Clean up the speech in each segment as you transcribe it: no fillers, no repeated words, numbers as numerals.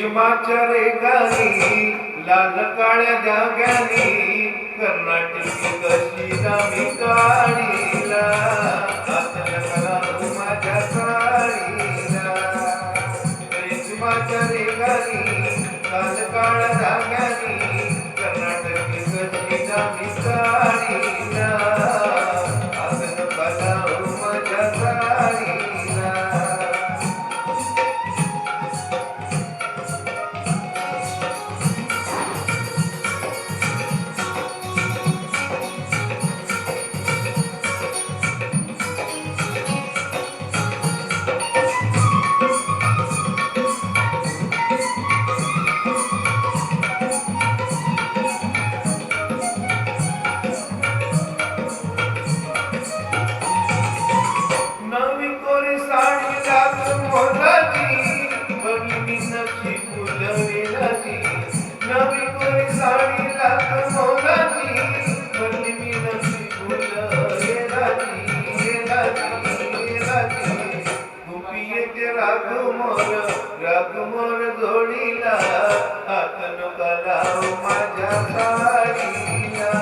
रेशमाच्या रेगानी लाल काळ्या धाग्यानी कर्नाटकी कशी दामी काढीला हाताला कला माझ्या साडीला रेशमाच्या रेगानी लाल काळ्या धाग्यानी कर्नाटकी कशी दामी काढीला हाताला कला माझ्या साडीला नवी कोरी साडी लाख मोलाची बनली मी नक्षी फुलवेलाची गोपी येते रागमोर जोडीला हात नका लावू माझ्या साडीला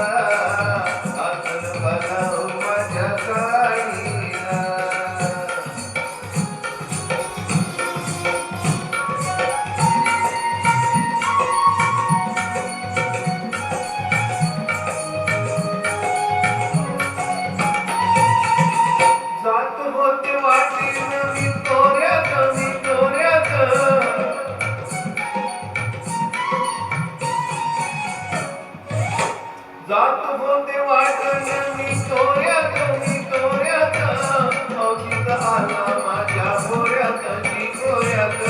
हात नका लावू माझ्या साडीला जात होते वाटण मी तोऱ्यात अवघीत आला माझ्या खोऱ्यात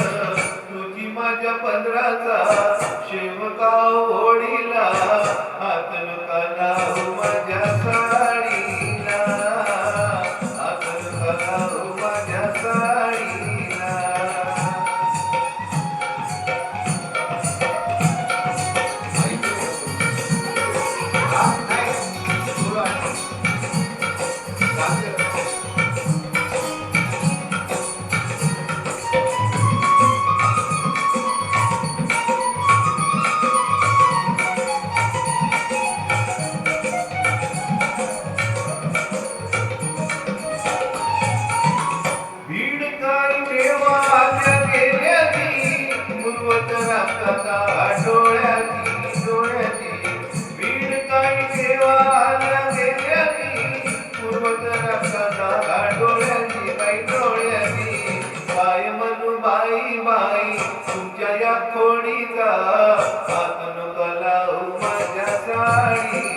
तुझी माझ्या पंधराचा शेवका ओढीला हात नका लावू माझ्या साडीला हात नका लावू माझ्या साडीला डोळ्याची बीड काही देवाला गेल्याची पूर्वत रक्ताचा डोळ्याची बाई डोळ्याची बाय म्हणू बाई तुमच्या या खोडीचा हात नका लावू माझ्या साडी